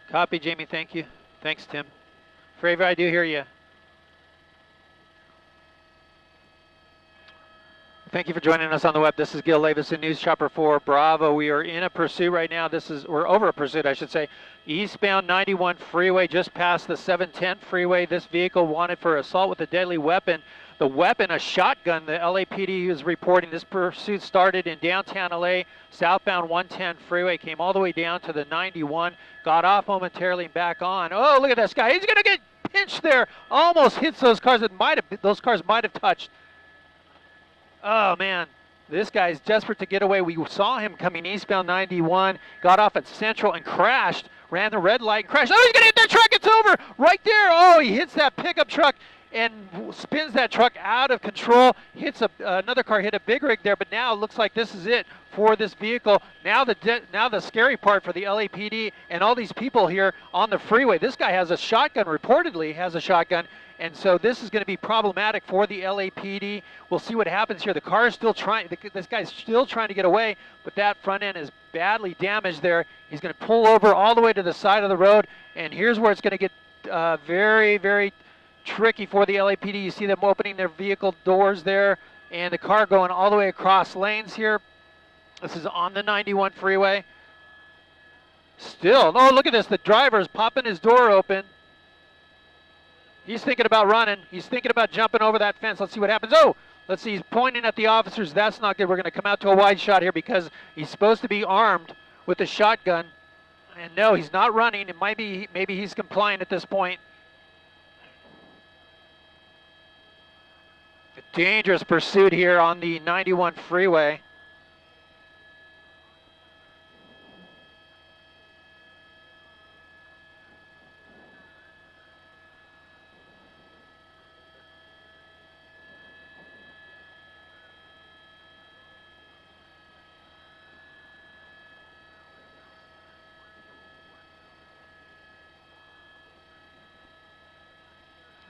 Copy, Jamie. Thank you. Thanks, Tim. Fravor, I do hear you. Thank you for joining us on the web. This is Gil Levis in News Chopper 4 Bravo. We are in a pursuit right now. We're over a pursuit, I should say. Eastbound 91 freeway, just past the 710 freeway. This vehicle wanted for assault with a deadly weapon. The weapon, a shotgun. The LAPD is reporting this pursuit started in downtown LA, southbound 110 freeway, came all the way down to the 91, got off momentarily and back on. Oh, look at this guy. He's going to get pinched there. Almost hits those cars. Those cars might have touched. Oh, man, this guy's desperate to get away. We saw him coming eastbound 91, got off at Central and crashed, ran the red light, crashed. Oh, he's going to hit that truck. It's over right there. Oh, he hits that pickup truck and spins that truck out of control, hits another car, hit a big rig there, but now it looks like this is it for this vehicle. Now the scary part for the LAPD and all these people here on the freeway. This guy has a shotgun, reportedly has a shotgun, and so this is going to be problematic for the LAPD. We'll see what happens here. The car is still trying, this guy's still trying to get away, but that front end is badly damaged there. He's going to pull over all the way to the side of the road, and here's where it's going to get very, very tricky for the LAPD. You see them opening their vehicle doors there, and the car going all the way across lanes here. This is on the 91 freeway. Still, oh, look at this. The driver's popping his door open. He's thinking about running. He's thinking about jumping over that fence. Let's see what happens. Oh, let's see. He's pointing at the officers. That's not good. We're going to come out to a wide shot here because he's supposed to be armed with a shotgun. And no, he's not running. It might be, maybe he's complying at this point. A dangerous pursuit here on the 91 freeway.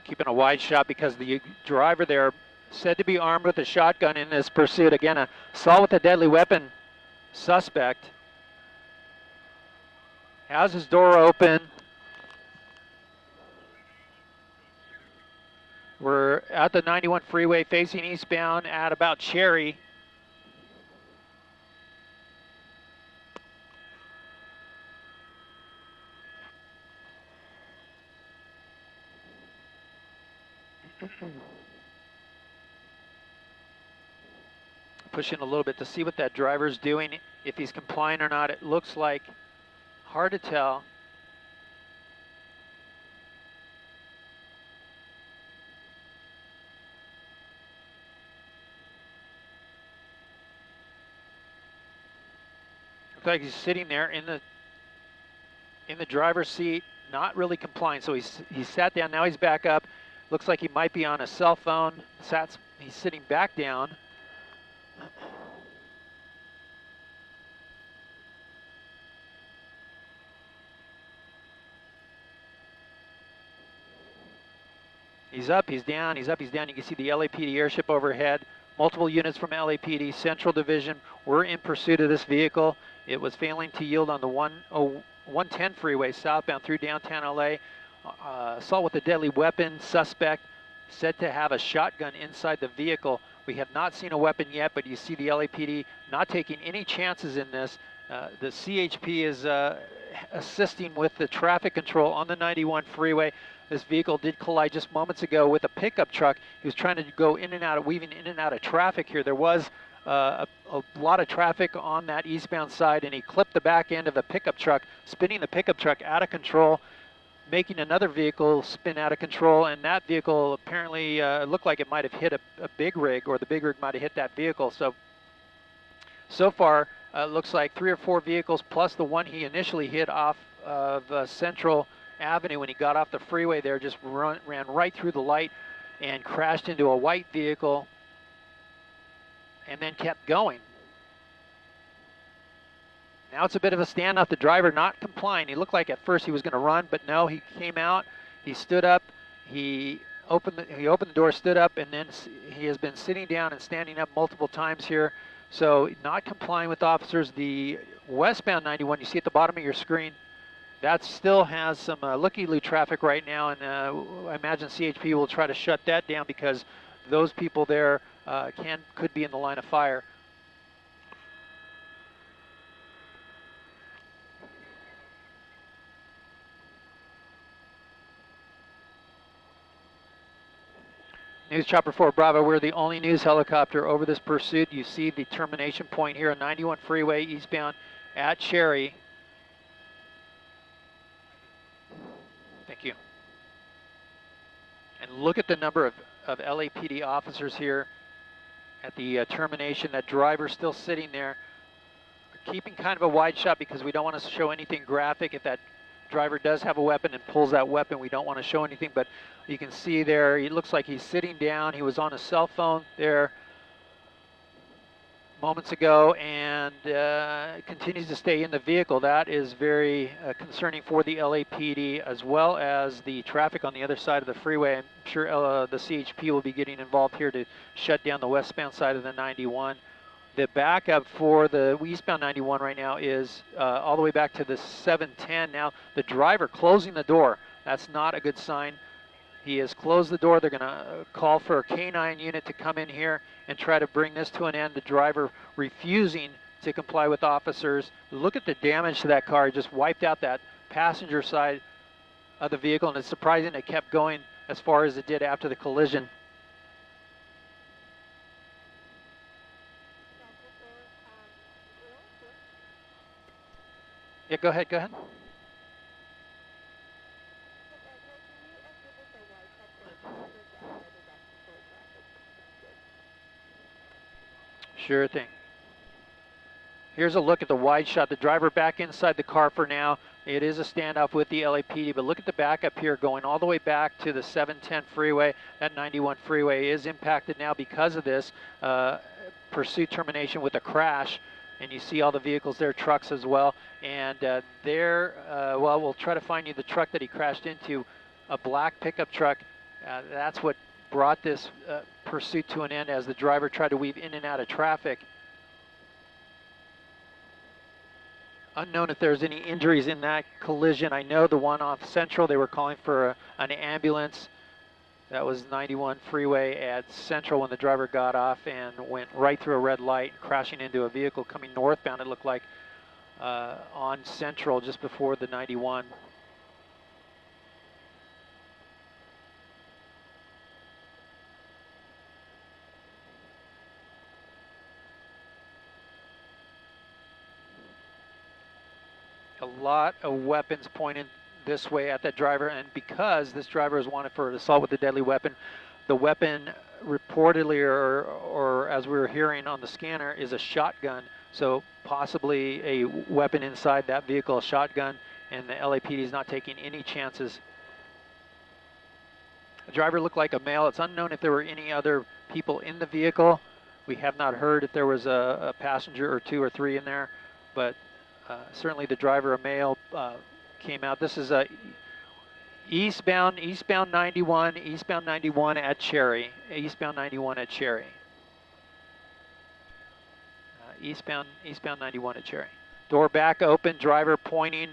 Keeping a wide shot because the driver there said to be armed with a shotgun in this pursuit. Again, a assault with a deadly weapon suspect. Has his door open. We're at the 91 freeway facing eastbound at about Cherry. Pushing a little bit to see what that driver's doing, if he's complying or not. It looks like, hard to tell. Looks like he's sitting there in the driver's seat, not really complying. So he's sat down, now he's back up. Looks like he might be on a cell phone. He's sitting back down. He's up, he's down, he's up, he's down. You can see the LAPD airship overhead. Multiple units from LAPD Central Division were in pursuit of this vehicle. It was failing to yield on the 110 freeway southbound through downtown LA. Assault with a deadly weapon, suspect said to have a shotgun inside the vehicle. We have not seen a weapon yet, but you see the LAPD not taking any chances in this. The CHP is assisting with the traffic control on the 91 freeway. This vehicle did collide just moments ago with a pickup truck. He was trying to go in and out, weaving in and out of traffic here. There was a lot of traffic on that eastbound side, and he clipped the back end of the pickup truck, spinning the pickup truck out of control, making another vehicle spin out of control, and that vehicle apparently looked like it might have hit a big rig, or the big rig might have hit that vehicle. So far, looks like 3 or 4 vehicles plus the one he initially hit off of Central Avenue when he got off the freeway there, just ran right through the light and crashed into a white vehicle and then kept going. Now it's a bit of a standoff. The driver not complying. He looked like at first he was going to run, but no, he came out, he stood up, he opened the door, stood up, and then he has been sitting down and standing up multiple times here. So not complying with officers. The westbound 91, you see at the bottom of your screen, That still has some looky-loo traffic right now, and I imagine CHP will try to shut that down because those people there could be in the line of fire. News Chopper 4 Bravo, we're the only news helicopter over this pursuit. You see the termination point here on 91 freeway eastbound at Cherry. Thank you. And look at the number of LAPD officers here at the termination. That driver still sitting there. We're keeping kind of a wide shot because we don't want to show anything graphic. If that driver does have a weapon and pulls that weapon, we don't want to show anything, but you can see there, it looks like he's sitting down. He was on a cell phone there moments ago and continues to stay in the vehicle. That is very concerning for the LAPD as well as the traffic on the other side of the freeway. I'm sure the CHP will be getting involved here to shut down the westbound side of the 91. The backup for the eastbound 91 right now is all the way back to the 710. Now the driver closing the door, that's not a good sign. He has closed the door. They're going to call for a K9 unit to come in here and try to bring this to an end. The driver refusing to comply with officers. Look at the damage to that car. He just wiped out that passenger side of the vehicle, and it's surprising it kept going as far as it did after the collision. Yeah, go ahead, go ahead. Sure thing. Here's a look at the wide shot. The driver back inside the car for now. It is a standoff with the LAPD, but look at the backup here going all the way back to the 710 freeway. That 91 freeway is impacted now because of this pursuit termination with a crash. And you see all the vehicles there, trucks as well. And well, we'll try to find you the truck that he crashed into, a black pickup truck. That's what brought this pursuit to an end as the driver tried to weave in and out of traffic. Unknown if there's any injuries in that collision. I know the one off Central, they were calling for an ambulance. That was 91 freeway at Central when the driver got off and went right through a red light, crashing into a vehicle coming northbound, it looked like, on Central just before the 91. A lot of weapons pointed this way at that driver, and because this driver is wanted for assault with a deadly weapon, the weapon reportedly, or as we were hearing on the scanner, is a shotgun. So possibly a weapon inside that vehicle, a shotgun, and the LAPD is not taking any chances. The driver looked like a male. It's unknown if there were any other people in the vehicle. We have not heard if there was a passenger or two or three in there, but certainly the driver, a male, came out. This is eastbound 91 at Cherry, eastbound 91 at Cherry. Eastbound 91 at Cherry. Door back open, driver pointing,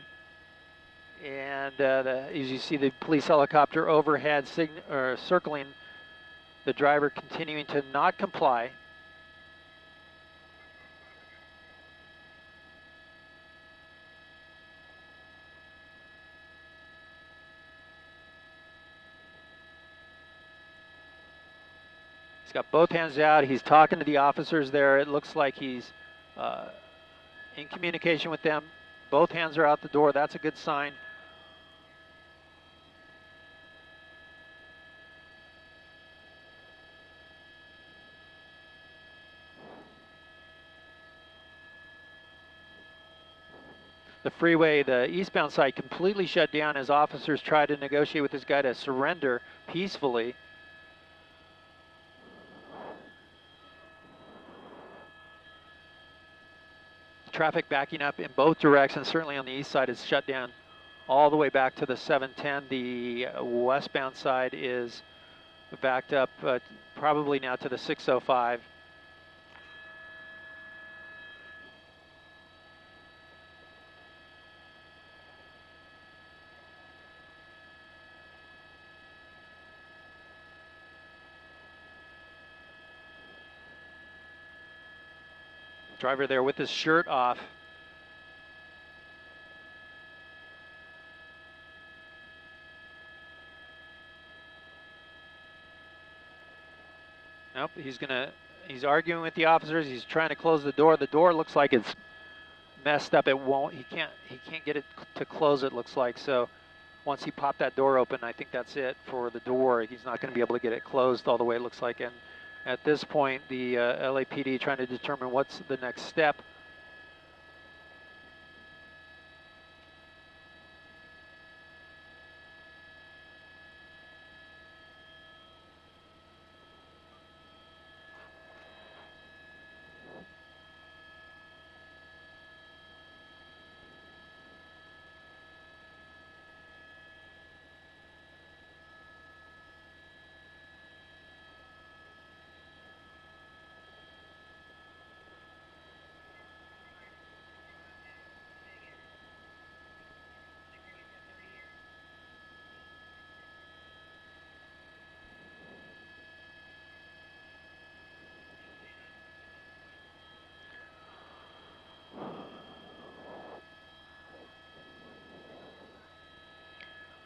and as you see the police helicopter overhead circling, the driver continuing to not comply. He's got both hands out. He's talking to the officers there. It looks like he's in communication with them. Both hands are out the door. That's a good sign. The freeway, the eastbound side, completely shut down as officers try to negotiate with this guy to surrender peacefully. Traffic backing up in both directions, certainly on the east side is shut down all the way back to the 710. The westbound side is backed up probably now to the 605. Driver there with his shirt off. Nope, he's arguing with the officers. He's trying to close the door. The door looks like it's messed up. It won't, he can't get it to close, it looks like. So once he popped that door open, I think that's it for the door. He's not going to be able to get it closed all the way, it looks like. And at this point, the LAPD trying to determine what's the next step.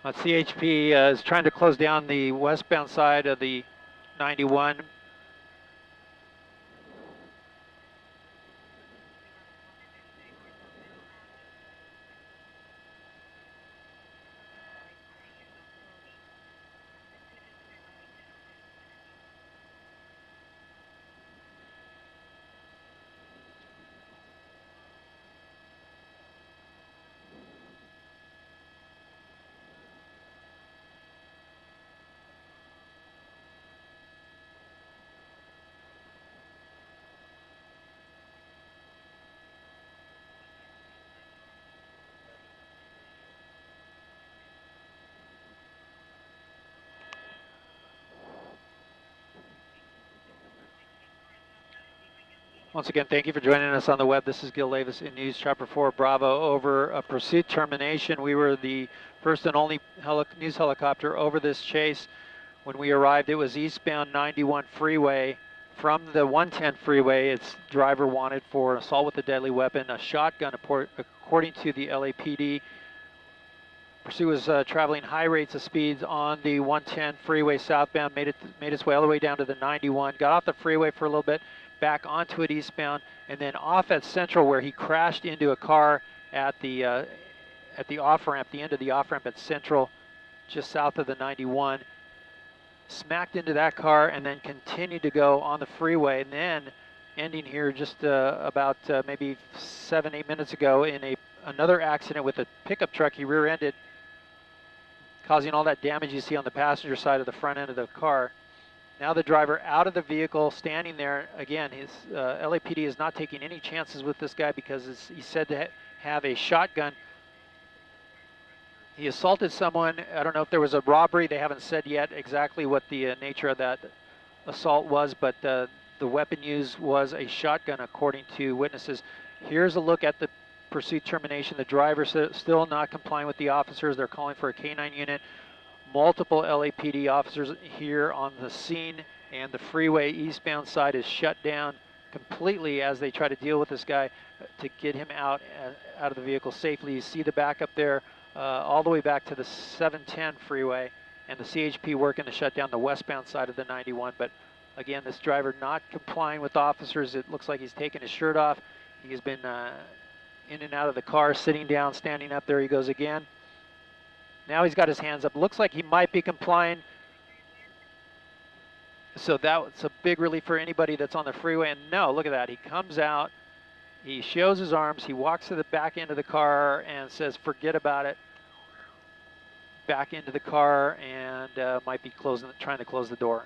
CHP is trying to close down the westbound side of the 91. Once again, thank you for joining us on the web. This is Gil Davis in News Chopper 4 Bravo over a pursuit termination. We were the first and only news helicopter over this chase. When we arrived, it was eastbound 91 freeway. From the 110 freeway, its driver wanted for assault with a deadly weapon, a shotgun, according to the LAPD. Pursuit was traveling high rates of speeds on the 110 freeway southbound, made its way all the way down to the 91, got off the freeway for a little bit, back onto it eastbound, and then off at Central, where he crashed into a car at the off-ramp, the end of the off-ramp at Central, just south of the 91, smacked into that car, and then continued to go on the freeway, and then ending here just about maybe 7-8 minutes ago in another accident with a pickup truck. He rear-ended, causing all that damage you see on the passenger side of the front end of the car. Now the driver out of the vehicle, standing there. Again, his LAPD is not taking any chances with this guy because he's said to have a shotgun. He assaulted someone. I don't know if there was a robbery. They haven't said yet exactly what the nature of that assault was, but the weapon used was a shotgun, according to witnesses. Here's a look at the pursuit termination. The driver still not complying with the officers. They're calling for a K9 unit. Multiple LAPD officers here on the scene, and the freeway eastbound side is shut down completely as they try to deal with this guy to get him out of the vehicle safely. You see the backup there all the way back to the 710 freeway, and the CHP working to shut down the westbound side of the 91. But again, this driver not complying with officers. It looks like he's taken his shirt off. He's been in and out of the car, sitting down, standing up. There he goes again. Now he's got his hands up. Looks like he might be complying. So that's a big relief for anybody that's on the freeway. And no, look at that. He comes out. He shows his arms. He walks to the back end of the car and says, forget about it. Back into the car, and might be trying to close the door.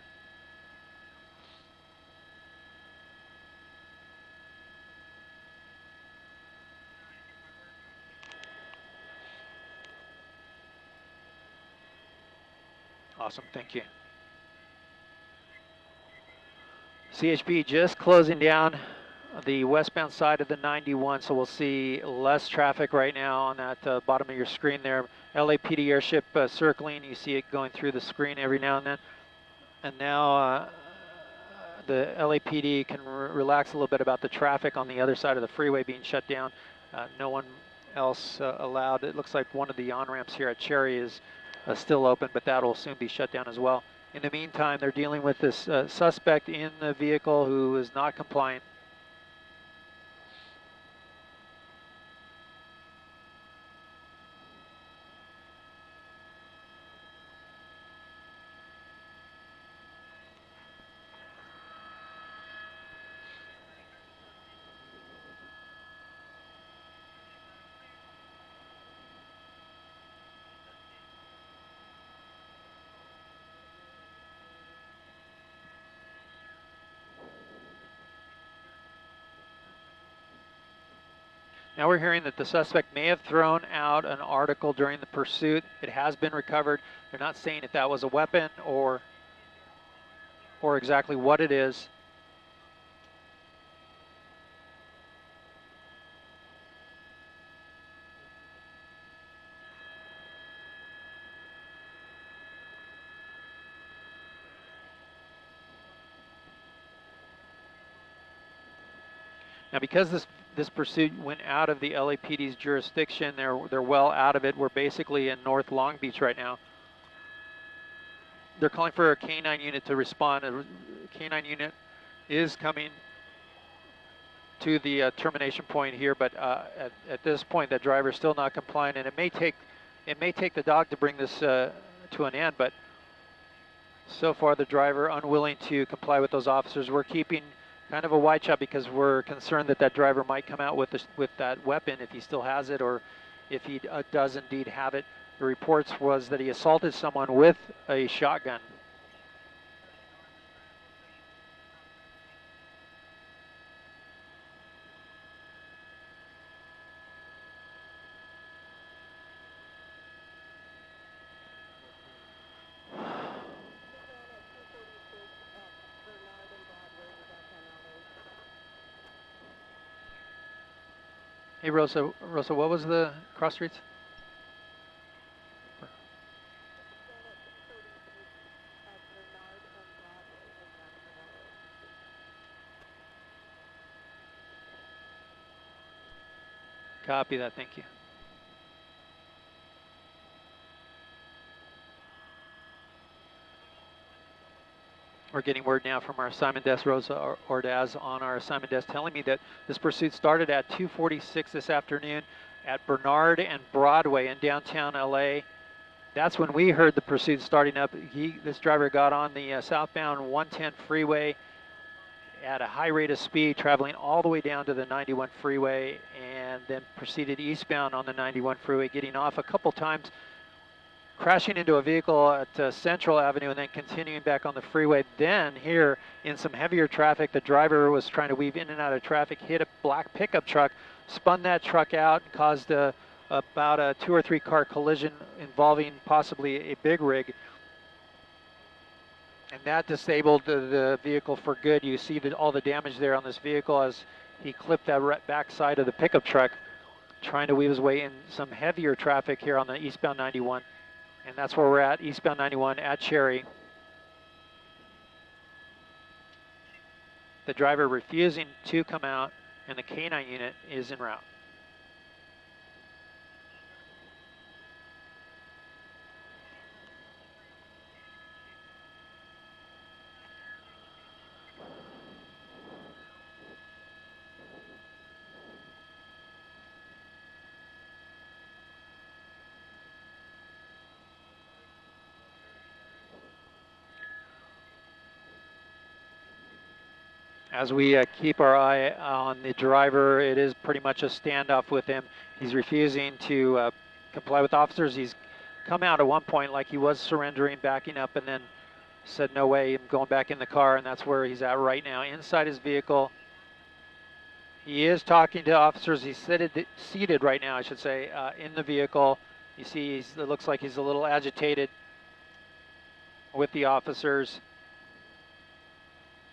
Awesome, thank you. CHP just closing down the westbound side of the 91, so we'll see less traffic right now on that bottom of your screen there. LAPD airship circling. You see it going through the screen every now and then. And now the LAPD can relax a little bit about the traffic on the other side of the freeway being shut down. No one else allowed. It looks like one of the on-ramps here at Cherry is still open, but that will soon be shut down as well. In the meantime, they're dealing with this suspect in the vehicle who is not compliant. Now we're hearing that the suspect may have thrown out an article during the pursuit. It has been recovered. They're not saying if that was a weapon or exactly what it is. Now, because this pursuit went out of the LAPD's jurisdiction, they're well out of it. We're basically in North Long Beach right now. They're calling for a K-9 unit to respond. A K-9 unit is coming to the termination point here, but at this point, the driver is still not compliant, and it may take the dog to bring this to an end. But so far, the driver unwilling to comply with those officers. We're keeping kind of a wide shot because we're concerned that driver might come out with that weapon if he still has it, or if he does indeed have it. The reports was that he assaulted someone with a shotgun. Hey, Rosa, what was the cross streets? Copy that, thank you. We're getting word now from our assignment desk, Rosa Ordaz, on our assignment desk, telling me that this pursuit started at 2:46 this afternoon at Bernard and Broadway in downtown LA. That's when we heard the pursuit starting up. This driver got on the southbound 110 freeway at a high rate of speed, traveling all the way down to the 91 freeway, and then proceeded eastbound on the 91 freeway, getting off a couple times, crashing into a vehicle at Central Avenue, and then continuing back on the freeway. Then here in some heavier traffic, the driver was trying to weave in and out of traffic, hit a black pickup truck, spun that truck out, and caused about a 2 or 3 car collision involving possibly a big rig. And that disabled the vehicle for good. You see all the damage there on this vehicle as he clipped that back side of the pickup truck, trying to weave his way in some heavier traffic here on the eastbound 91. And that's where we're at, eastbound 91 at Cherry. The driver refusing to come out, and the K-9 unit is en route. As we keep our eye on the driver, it is pretty much a standoff with him. He's refusing to comply with officers. He's come out at one point like he was surrendering, backing up, and then said no way, I'm going back in the car, and that's where he's at right now, inside his vehicle. He is talking to officers. He's seated right now, I should say, in the vehicle. You see, it looks like he's a little agitated with the officers.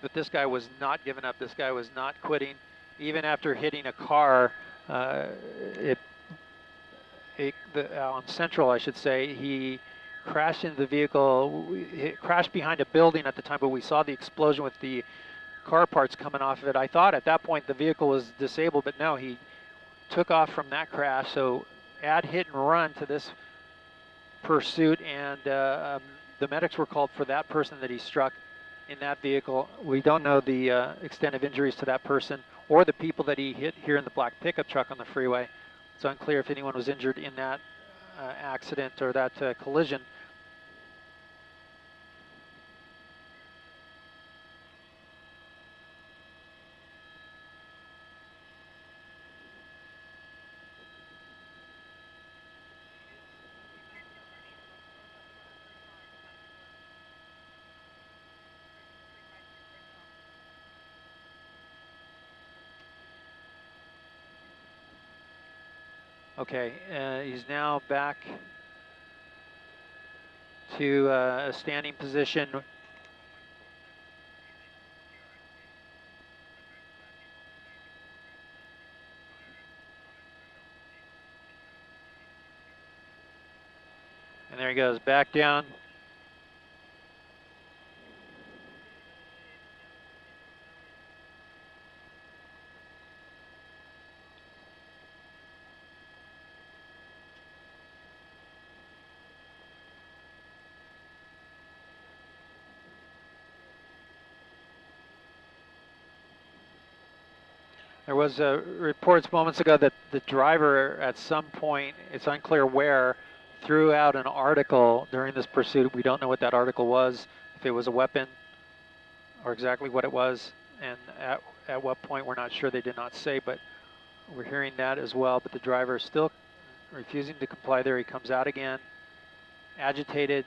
But this guy was not giving up. This guy was not quitting. Even after hitting a car, on Central, I should say, he crashed into the vehicle. He crashed behind a building at the time, but we saw the explosion with the car parts coming off of it. I thought at that point the vehicle was disabled, but no, he took off from that crash. So add hit and run to this pursuit, and the medics were called for that person that he struck in that vehicle. We don't know the extent of injuries to that person or the people that he hit here in the black pickup truck on the freeway. It's unclear if anyone was injured in that accident or that collision. Okay, he's now back to a standing position. And there he goes, back down. There was reports moments ago that the driver at some point, it's unclear where, threw out an article during this pursuit. We don't know what that article was, if it was a weapon or exactly what it was, and at what point we're not sure. They did not say, but we're hearing that as well. But the driver is still refusing to comply there. He comes out again, agitated,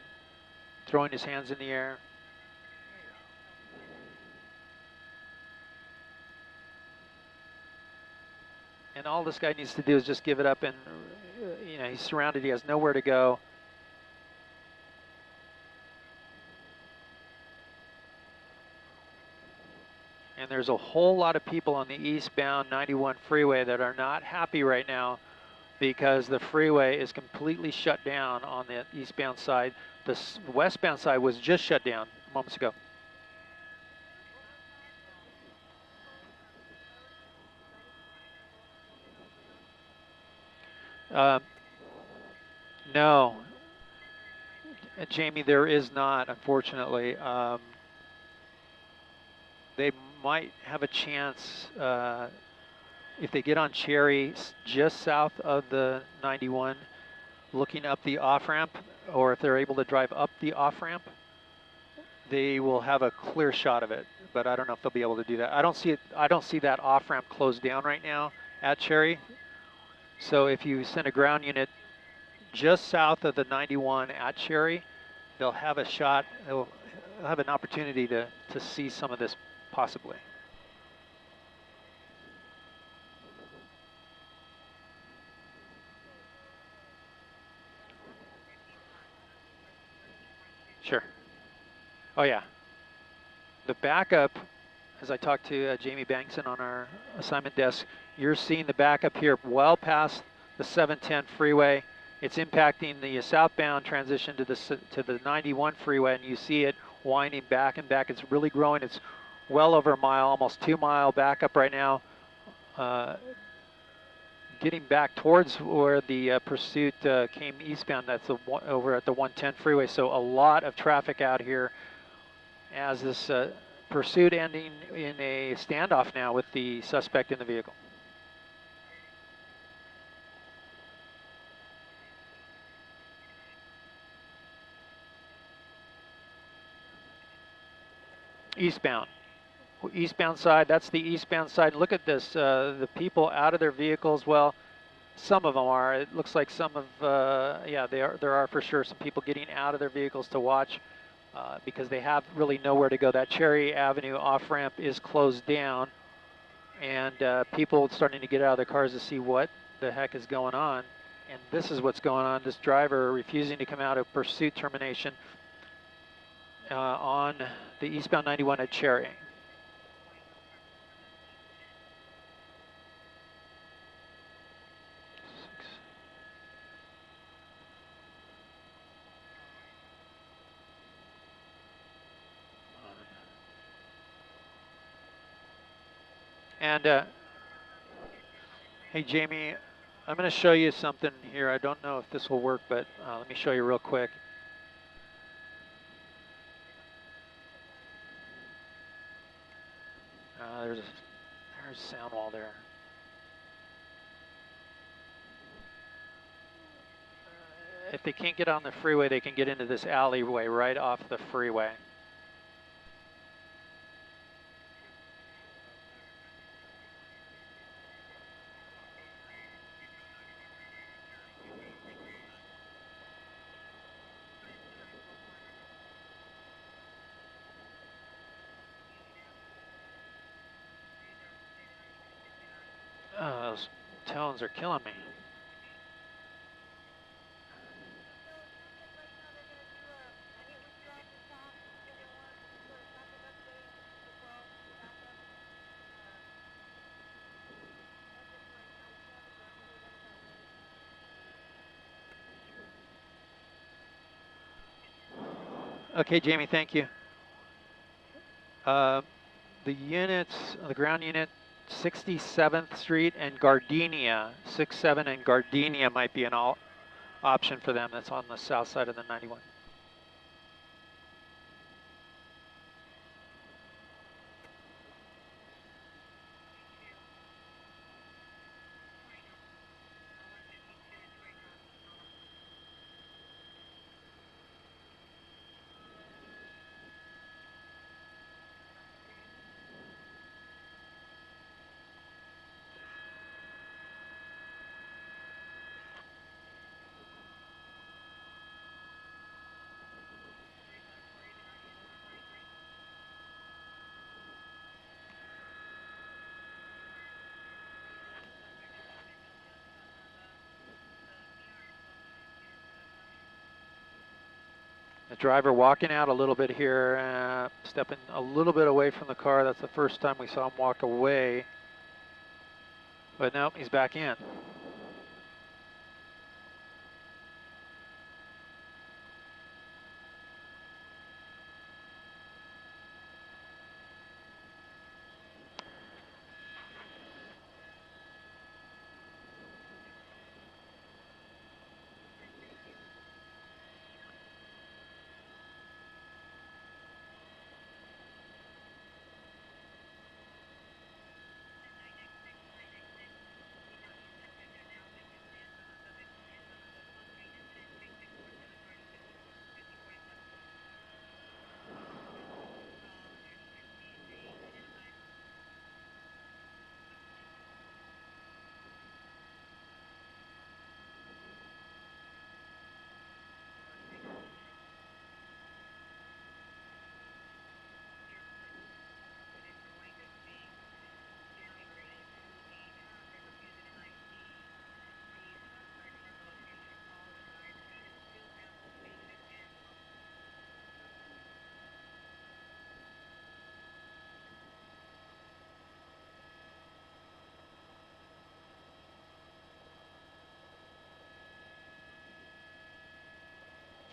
throwing his hands in the air. And all this guy needs to do is just give it up, and you know, he's surrounded, he has nowhere to go. And there's a whole lot of people on the eastbound 91 freeway that are not happy right now because the freeway is completely shut down on the eastbound side. The westbound side was just shut down moments ago. No, Jamie, there is not, unfortunately. They might have a chance if they get on Cherry just south of the 91, looking up the off-ramp, or if they're able to drive up the off-ramp, they will have a clear shot of it. But I don't know if they'll be able to do that. I don't see it. I don't see that off-ramp closed down right now at Cherry. So if you send a ground unit just south of the 91 at Cherry, they'll have a shot. They'll have an opportunity to see some of this possibly. Sure. Oh yeah. The backup, as I talked to Jamie Bankson on our assignment desk, you're seeing the backup here well past the 710 freeway. It's impacting the southbound transition to the 91 freeway, and you see it winding back and back. It's really growing. It's well over a mile, almost 2 mile backup right now. Getting back towards where the pursuit came eastbound. That's over at the 110 freeway. So a lot of traffic out here as this pursuit ending in a standoff now with the suspect in the vehicle. Eastbound side, that's the eastbound side. Look at this, the people out of their vehicles. Well, some of them are. It looks like some of, yeah, there are for sure some people getting out of their vehicles to watch because they have really nowhere to go. That Cherry Avenue off-ramp is closed down, and people starting to get out of their cars to see what the heck is going on. And this is what's going on. This driver refusing to come out of pursuit termination on the eastbound 91 at Cherry. And hey, Jamie, I'm going to show you something here. I don't know if this will work, but let me show you real quick. There's a sound wall there. If they can't get on the freeway, they can get into this alleyway right off the freeway. Those tones are killing me. Okay, Jamie, thank you. The units, the ground unit, 67th Street and Gardenia, 67 and Gardenia might be an option for them. That's on the south side of the 91. The driver walking out a little bit here, stepping a little bit away from the car. That's the first time we saw him walk away. But no, he's back in.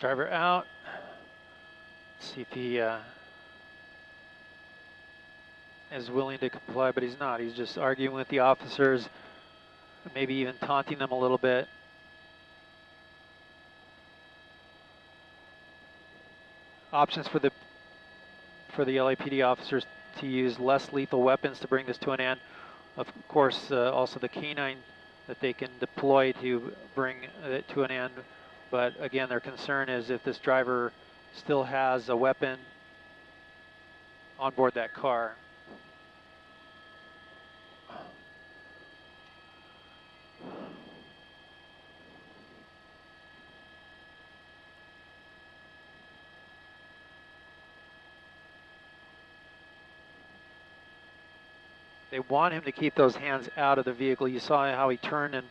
Driver out. Let's see if he is willing to comply, but he's not. He's just arguing with the officers, maybe even taunting them a little bit. Options for the LAPD officers to use less lethal weapons to bring this to an end. Of course, also the canine that they can deploy to bring it to an end. But again, their concern is if this driver still has a weapon on board that car. They want him to keep those hands out of the vehicle. You saw how he turned and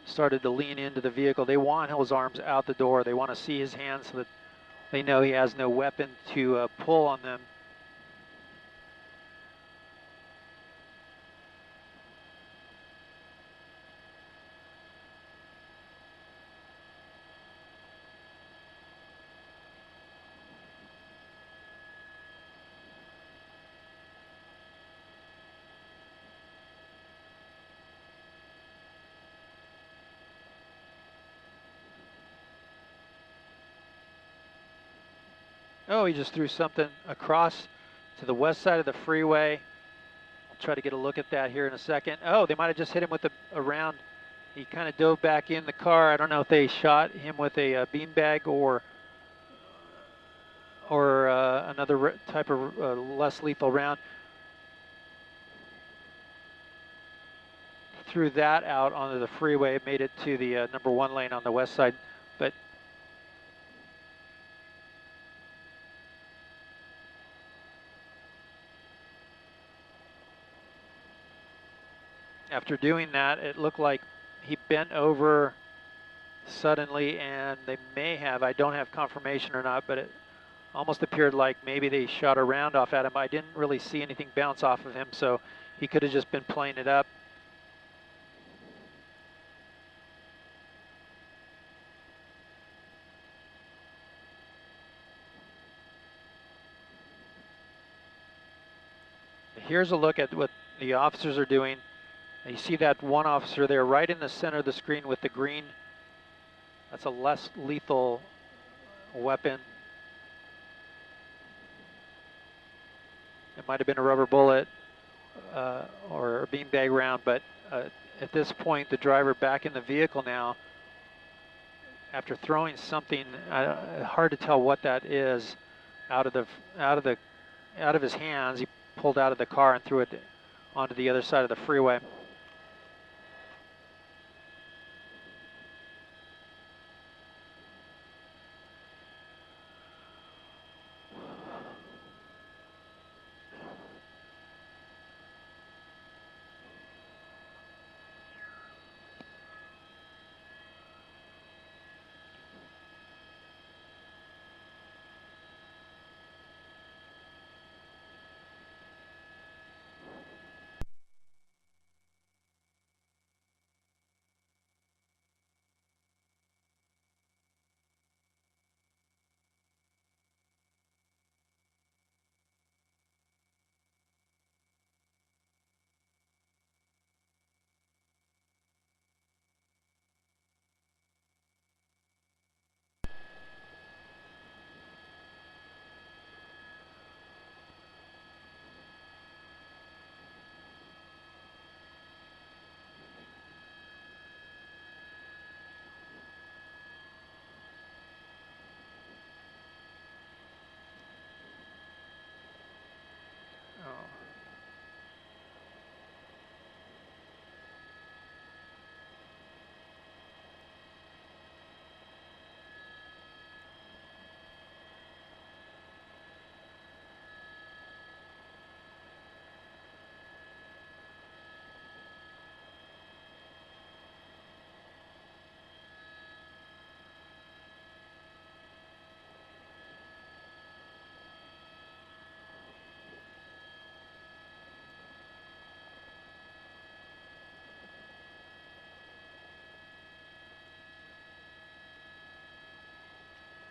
started to lean into the vehicle. They want his arms out the door. They want to see his hands so that they know he has no weapon to pull on them. Oh, he just threw something across to the west side of the freeway. I'll try to get a look at that here in a second. Oh, they might have just hit him with a round. He kind of dove back in the car. I don't know if they shot him with a beanbag or another type of less lethal round. Threw that out onto the freeway. It made it to the number 1 lane on the west side, but after doing that, it looked like he bent over suddenly, and they may have, I don't have confirmation or not, but it almost appeared like maybe they shot a round off at him. I didn't really see anything bounce off of him, so he could have just been playing it up. Here's a look at what the officers are doing. You see that one officer there right in the center of the screen with the green. That's a less lethal weapon. It might have been a rubber bullet or a beanbag round, but at this point, the driver back in the vehicle now, after throwing something, hard to tell what that is, out of his hands, he pulled out of the car and threw it onto the other side of the freeway.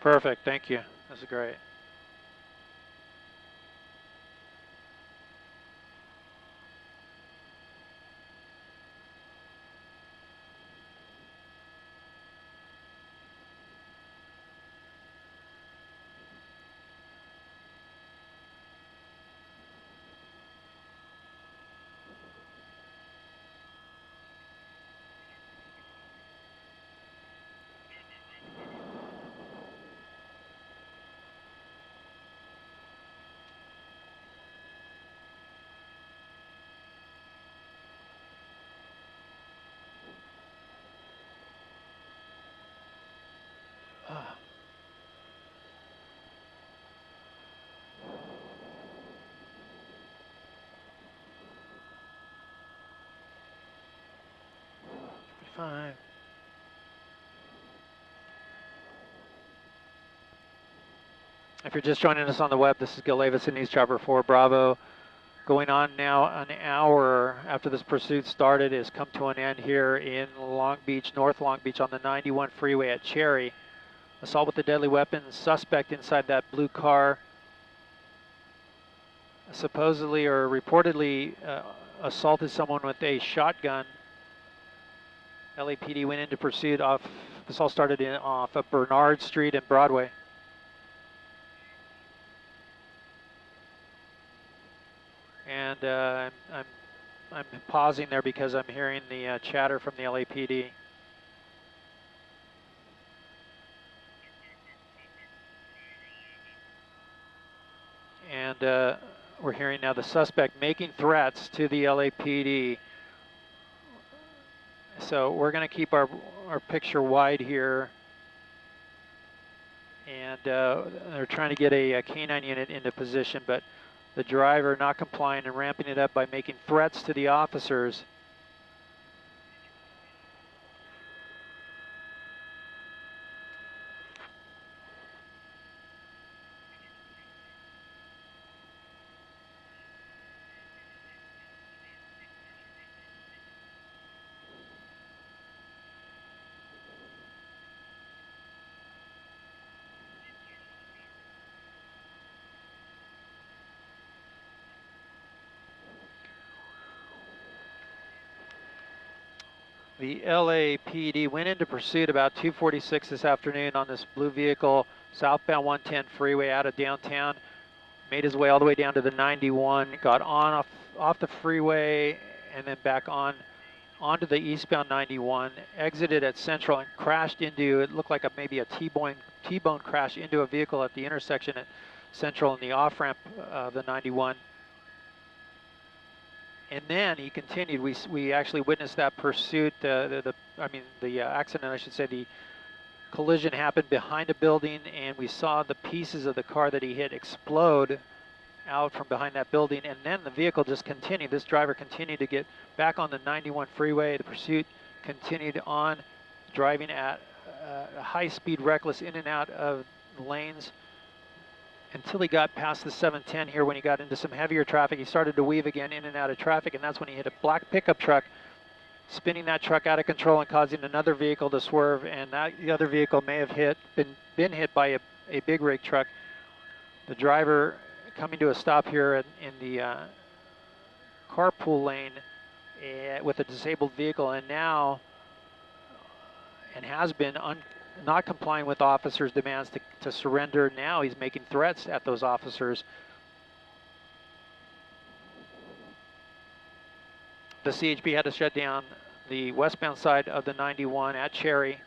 Perfect, thank you. That's great. Fine. If you're just joining us on the web, this is Gil Davis in News Chopper 4 Bravo. Going on now, an hour after this pursuit started, has come to an end here in Long Beach, North Long Beach, on the 91 freeway at Cherry. Assault with a deadly weapon, suspect inside that blue car, supposedly or reportedly assaulted someone with a shotgun. LAPD went into pursuit off, this all started off of Bernard Street and Broadway. and I'm pausing there because I'm hearing the chatter from the LAPD. And we're hearing now the suspect making threats to the LAPD. So we're going to keep our picture wide here. And they're trying to get a canine unit into position, but the driver not complying and ramping it up by making threats to the officers. The LAPD went into pursuit about 2:46 this afternoon on this blue vehicle, southbound 110 freeway out of downtown. Made his way all the way down to the 91, got on off the freeway, and then back onto the eastbound 91. Exited at Central and crashed into, it looked like maybe a T-bone crash into a vehicle at the intersection at Central and the off-ramp of the 91. And then he continued. We actually witnessed that pursuit. The accident, I should say. The collision happened behind a building, and we saw the pieces of the car that he hit explode out from behind that building. And then the vehicle just continued. This driver continued to get back on the 91 freeway. The pursuit continued on, driving at a high speed, reckless, in and out of lanes, until he got past the 710 here. When he got into some heavier traffic, he started to weave again in and out of traffic, and that's when he hit a black pickup truck, spinning that truck out of control and causing another vehicle to swerve, and the other vehicle may have been hit by a big rig truck. The driver coming to a stop here in the carpool lane with a disabled vehicle, and now has been not complying with officers' demands to surrender. Now he's making threats at those officers. The CHP had to shut down the westbound side of the 91 at Cherry.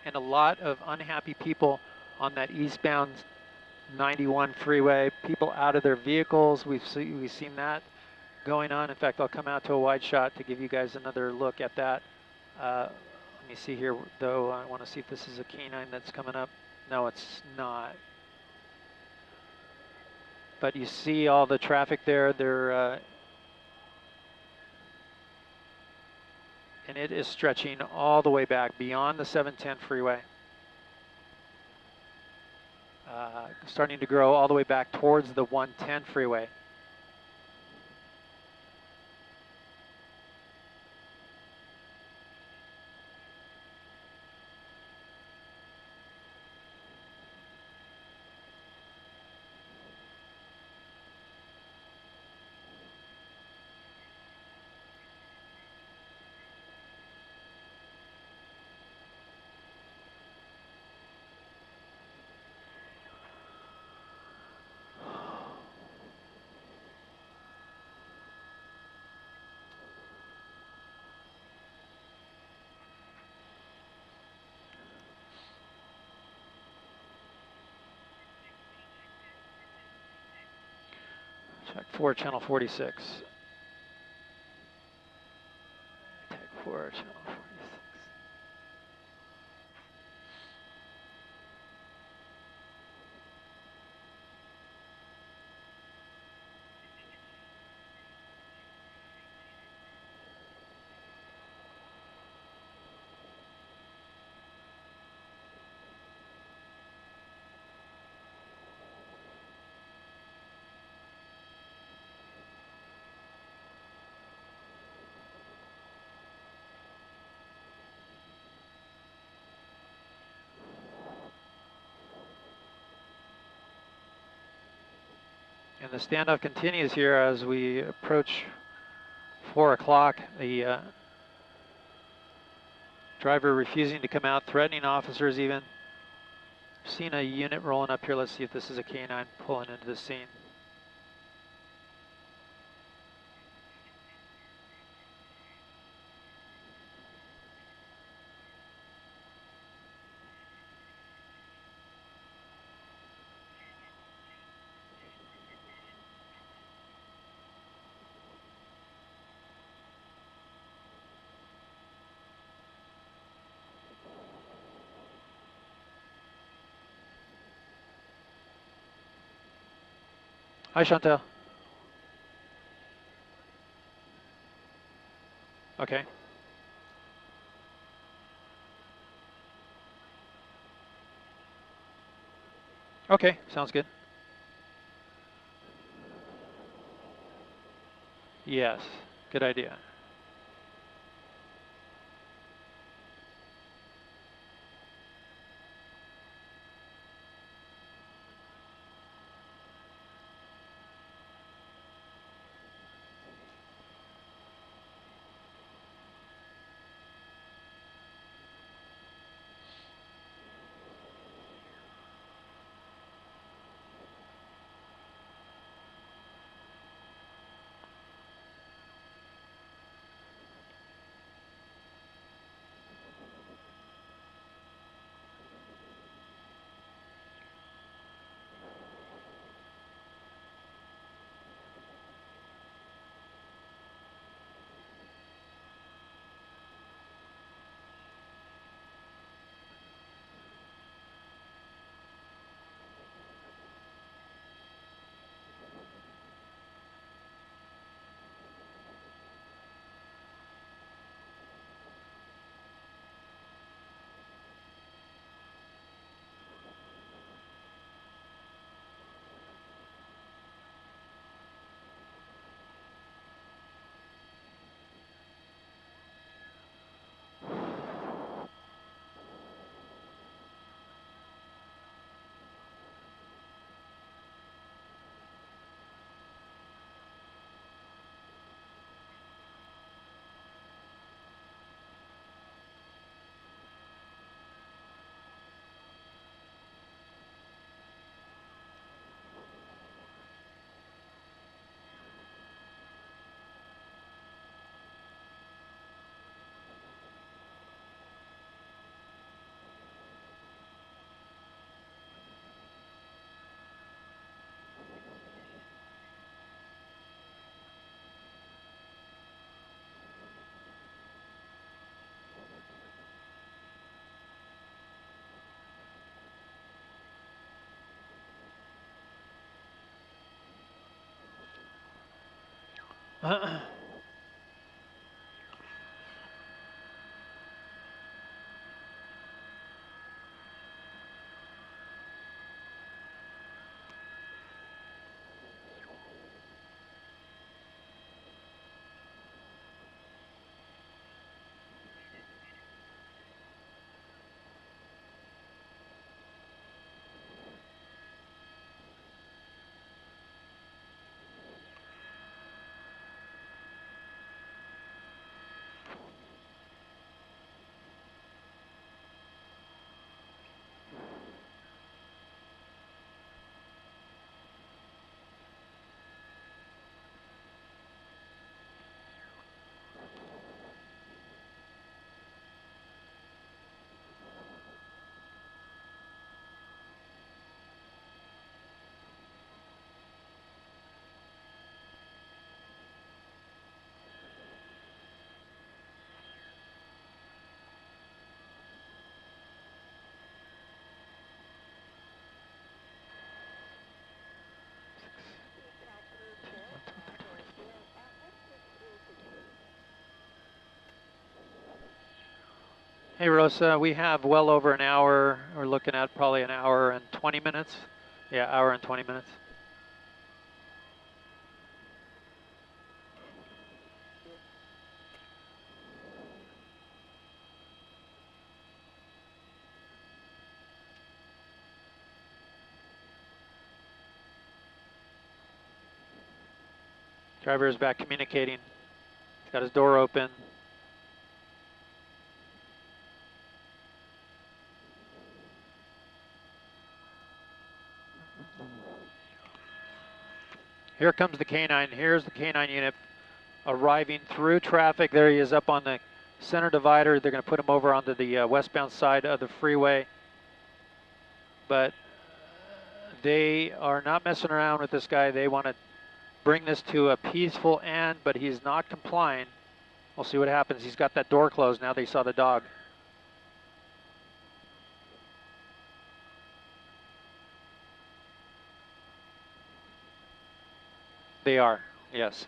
And a lot of unhappy people on that eastbound 91 freeway, people out of their vehicles. We've seen that going on. In fact, I'll come out to a wide shot to give you guys another look at that. Let me see here, though. I want to see if this is a canine that's coming up. No, it's not. But you see all the traffic there. And it is stretching all the way back beyond the 710 freeway. Starting to grow all the way back towards the 110 freeway. Check 4, channel 46. Tag 4, channel 46. And the standoff continues here as we approach 4 o'clock. The Driver refusing to come out, threatening officers even. Seen a unit rolling up here. Let's see if this is a K9 pulling into the scene. Hi, Chantel. Okay. Okay, sounds good. Yes, good idea. Hey, Rosa, we have well over an hour. We're looking at probably an hour and 20 minutes. Yeah, hour and 20 minutes. Driver is back communicating. He's got his door open. Here comes the canine. Here's the canine unit arriving through traffic. There he is up on the center divider. They're going to put him over onto the westbound side of the freeway. But they are not messing around with this guy. They want to bring this to a peaceful end, but he's not complying. We'll see what happens. He's got that door closed now. They saw the dog. They are, yes.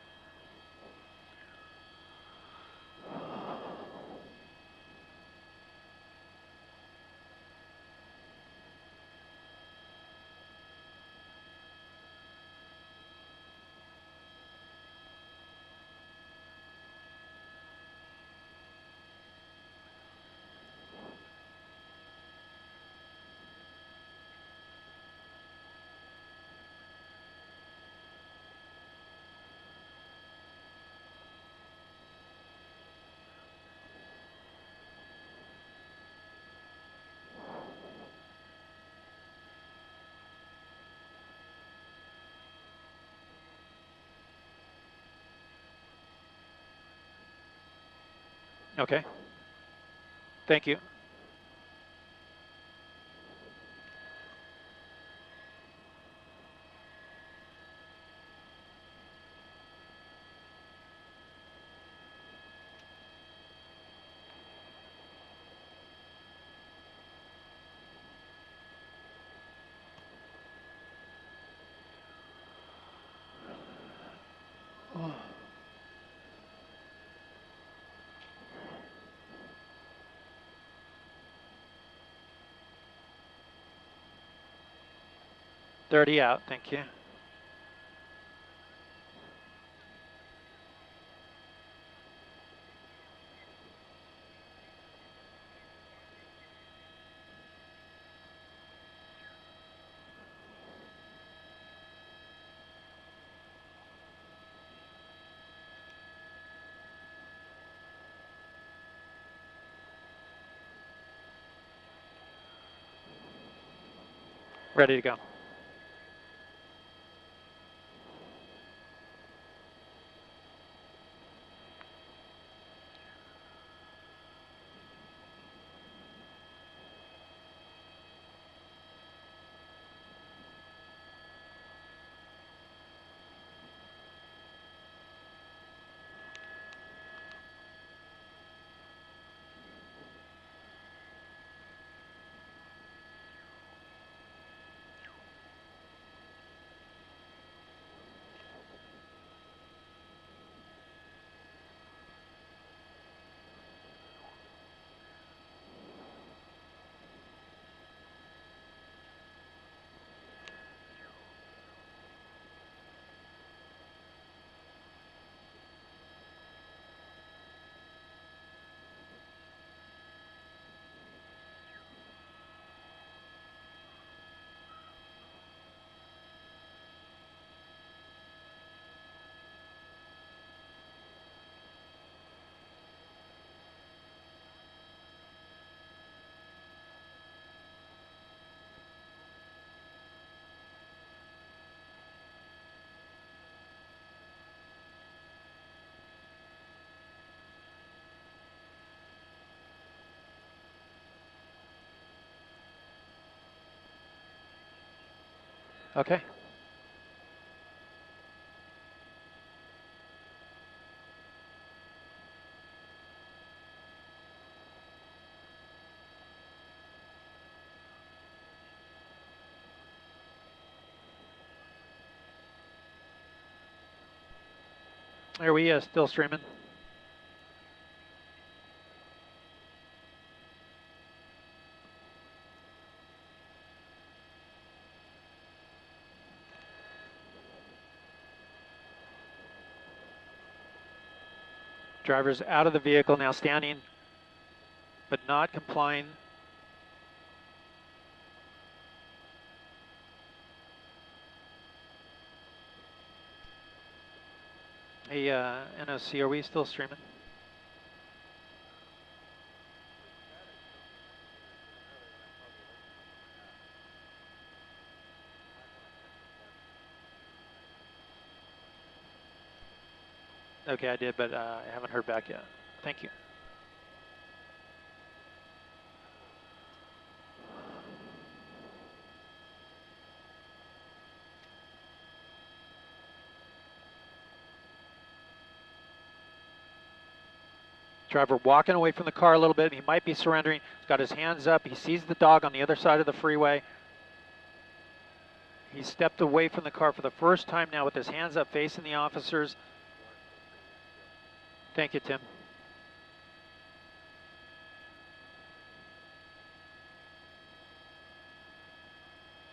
Okay. Thank you. Oh. Dirty out, thank you. Ready to go. Okay. Are we still streaming? Driver's out of the vehicle now, standing, but not complying. Hey, NOC, are we still streaming? Okay, I did, but I haven't heard back yet. Thank you. Driver walking away from the car a little bit. He might be surrendering. He's got his hands up. He sees the dog on the other side of the freeway. He stepped away from the car for the first time now with his hands up facing the officers. Thank you, Tim.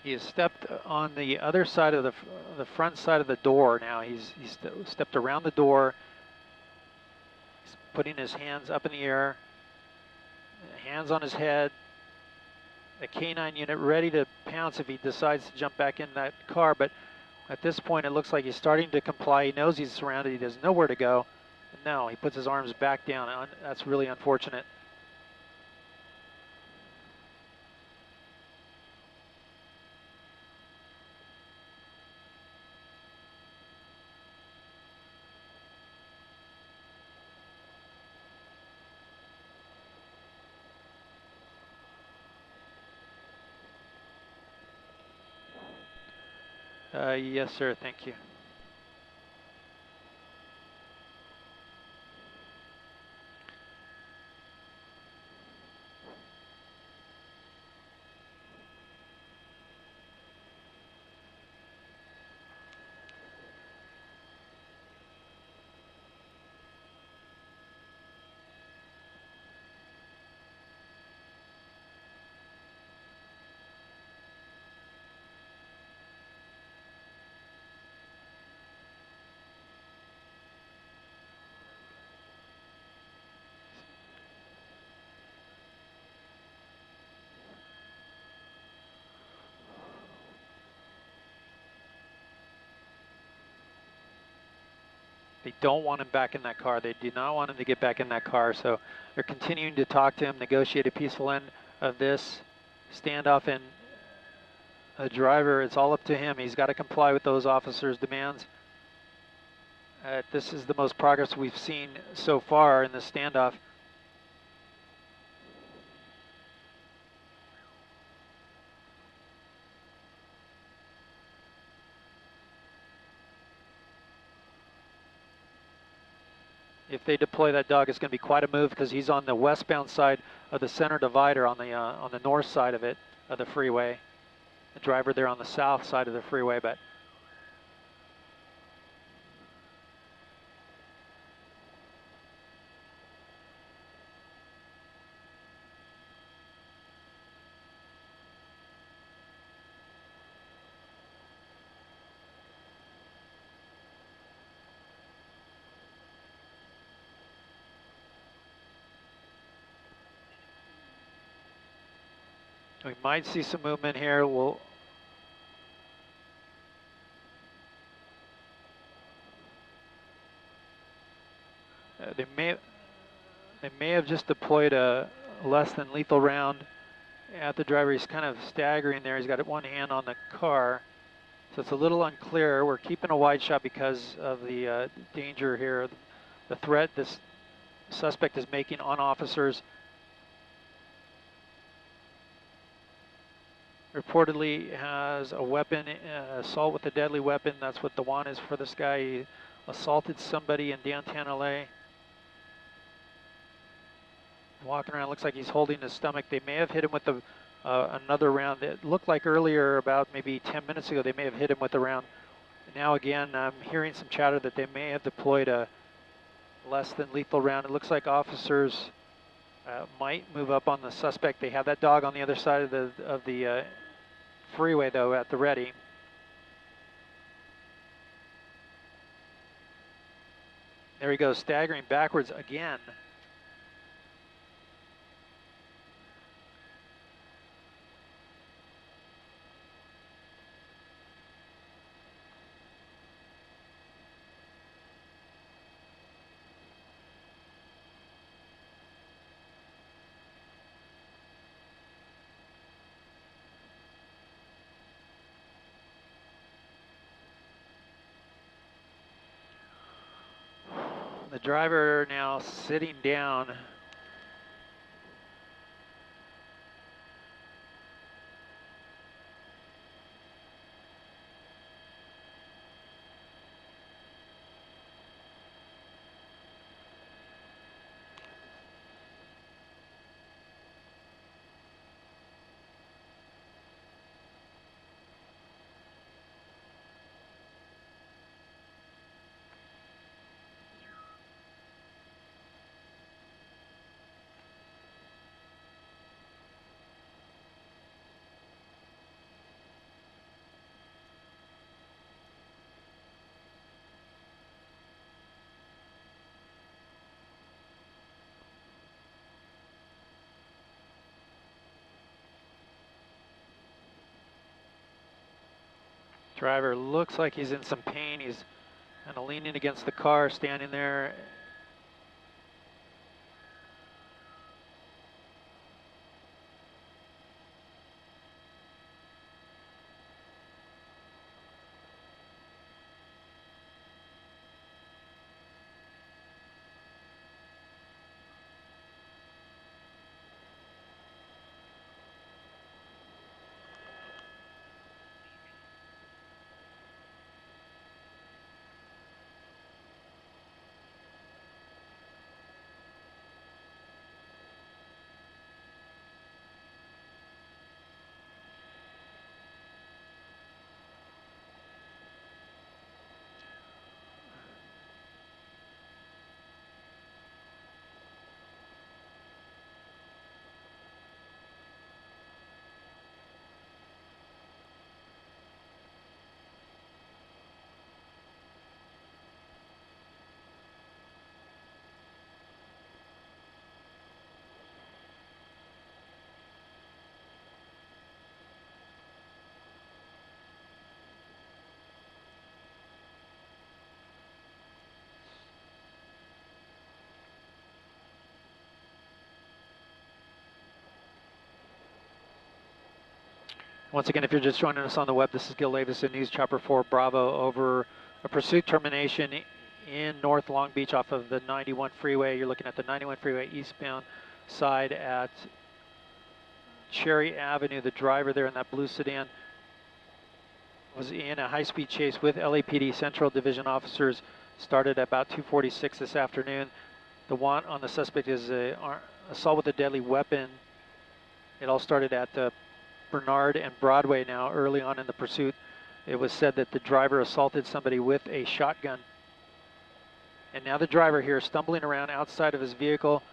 He has stepped on the other side of the front side of the door now. He's stepped around the door. He's putting his hands up in the air, hands on his head. A canine unit ready to pounce if he decides to jump back in that car, but at this point it looks like he's starting to comply. He knows he's surrounded. He doesn't know where to go. No, he puts his arms back down. That's really unfortunate. Yes, sir. Thank you. They don't want him back in that car. They do not want him to get back in that car. So they're continuing to talk to him, negotiate a peaceful end of this standoff. And the driver, it's all up to him. He's got to comply with those officers' demands. This is the most progress we've seen so far in the standoff. If they deploy that dog, it's going to be quite a move because he's on the westbound side of the center divider on the north side of it, of the freeway. The driver there on the south side of the freeway, but we might see some movement here. They may have just deployed a less than lethal round at the driver. He's kind of staggering there. He's got one hand on the car, so it's a little unclear. We're keeping a wide shot because of the danger here, the threat this suspect is making on officers. Reportedly has a weapon, assault with a deadly weapon. That's what the want is for this guy. He assaulted somebody in downtown LA. Walking around, looks like he's holding his stomach. They may have hit him with another round. It looked like earlier, about maybe 10 minutes ago, they may have hit him with a round. Now again, I'm hearing some chatter that they may have deployed a less than lethal round. It looks like officers might move up on the suspect. They have that dog on the other side of the freeway, though, at the ready. There he goes, staggering backwards again. The driver now sitting down. Driver looks like he's in some pain. He's kind of leaning against the car, standing there. Once again, if you're just joining us on the web, this is Gil Davis in News Chopper 4 Bravo over a pursuit termination in North Long Beach off of the 91 freeway. You're looking at the 91 freeway eastbound side at Cherry Avenue. The driver there in that blue sedan was in a high-speed chase with LAPD Central Division officers. Started at about 2:46 this afternoon. The want on the suspect is assault with a deadly weapon. It all started at Bernard and Broadway now early on in the pursuit. It was said that the driver assaulted somebody with a shotgun. And now the driver here stumbling around outside of his vehicle.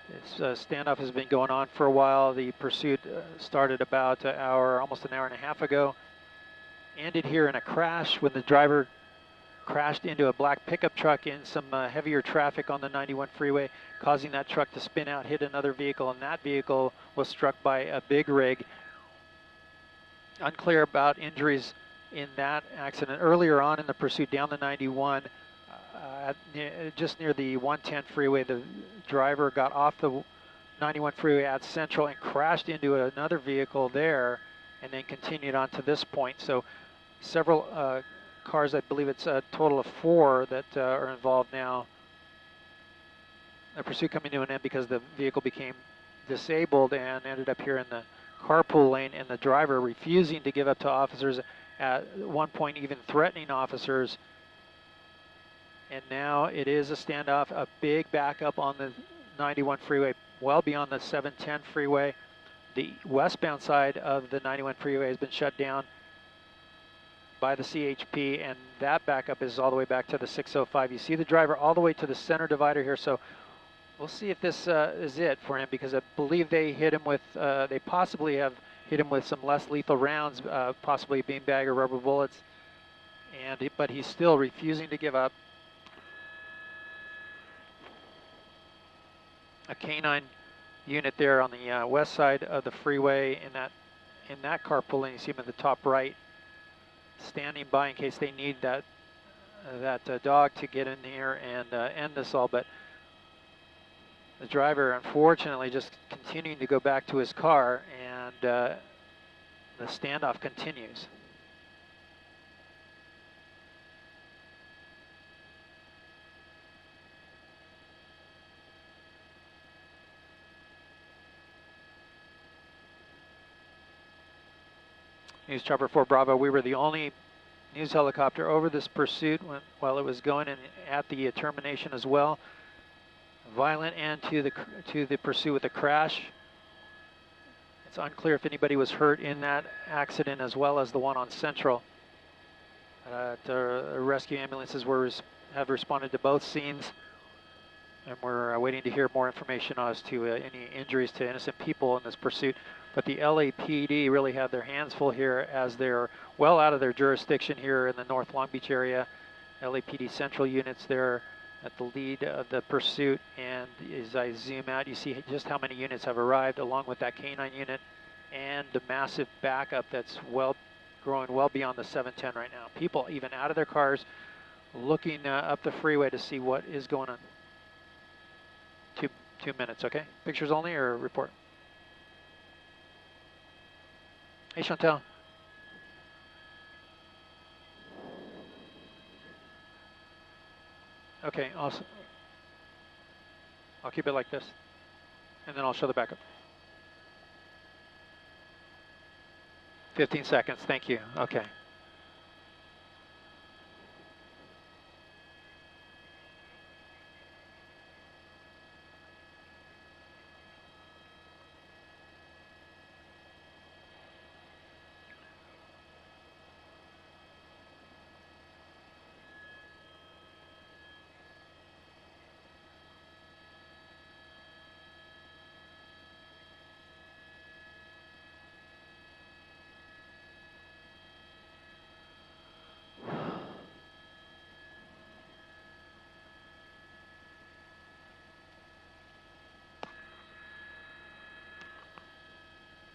This standoff has been going on for a while. The pursuit started about almost an hour and a half ago. Ended here in a crash when the driver crashed into a black pickup truck in some heavier traffic on the 91 freeway, causing that truck to spin out, hit another vehicle, and that vehicle was struck by a big rig. Unclear about injuries in that accident. Earlier on in the pursuit down the 91, just near the 110 freeway, the driver got off the 91 freeway at Central and crashed into another vehicle there and then continued on to this point. So several cars, I believe it's a total of 4 that are involved now. The pursuit coming to an end because the vehicle became disabled and ended up here in the carpool lane, and the driver refusing to give up to officers, at one point even threatening officers. And now it is a standoff, a big backup on the 91 freeway, well beyond the 710 freeway. The westbound side of the 91 freeway has been shut down by the CHP, and that backup is all the way back to the 605. You see the driver all the way to the center divider here, so we'll see if this is it for him, because I believe they hit him with, they possibly have hit him with some less lethal rounds, possibly beanbag or rubber bullets, but he's still refusing to give up. A canine unit there on the west side of the freeway in that carpool lane. You see him in the top right, standing by in case they need that dog to get in here and end this all. But the driver, unfortunately, just continuing to go back to his car, and the standoff continues. News Chopper 4 Bravo. We were the only news helicopter over this pursuit while it was going, and at the termination as well. Violent end to the pursuit with a crash. It's unclear if anybody was hurt in that accident as well as the one on Central. The rescue ambulances have responded to both scenes, and we're waiting to hear more information as to any injuries to innocent people in this pursuit. But the LAPD really have their hands full here as they're well out of their jurisdiction here in the North Long Beach area. LAPD Central units there at the lead of the pursuit, and as I zoom out, you see just how many units have arrived, along with that K9 unit and the massive backup that's growing well beyond the 710 right now. People even out of their cars looking up the freeway to see what is going on. Two minutes, okay? Pictures only or report? Hey, Chantel. Okay, awesome. I'll keep it like this, and then I'll show the backup. 15 seconds, thank you. Okay.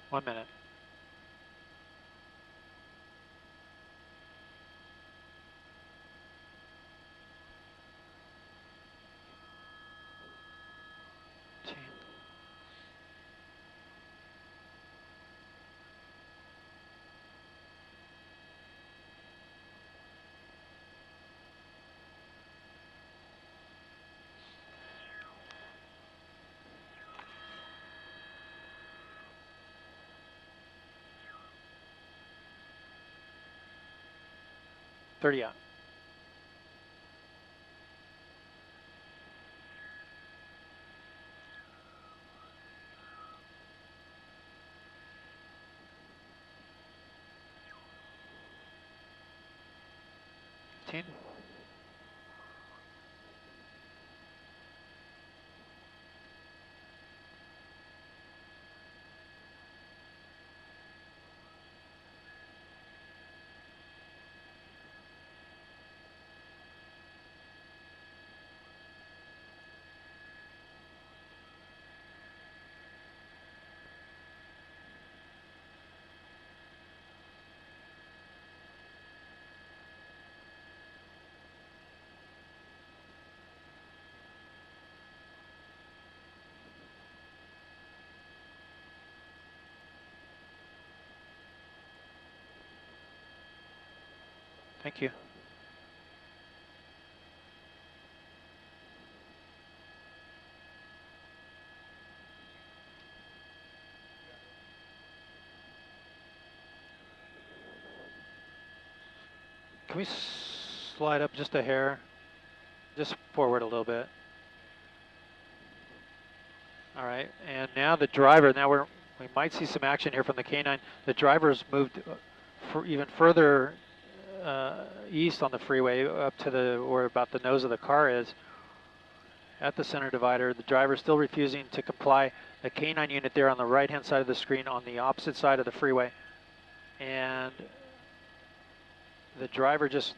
One minute. Thirty out. Fifteen. Thank you. Can we slide up just a hair? Just forward a little bit. All right, and now the driver, we might see some action here from the K9. The driver's moved even further east on the freeway up to where about the nose of the car is at the center divider. The driver still refusing to comply. The K9 unit there on the right hand side of the screen on the opposite side of the freeway, and the driver just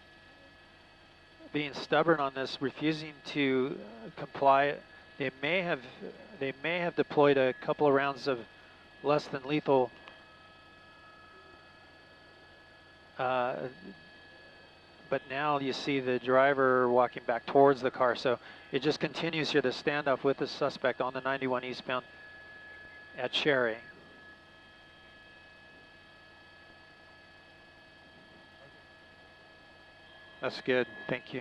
being stubborn on this, refusing to comply. They may have deployed a couple of rounds of less than lethal but now you see the driver walking back towards the car, so it just continues here, the standoff with the suspect on the 91 eastbound at Cherry. That's good, thank you.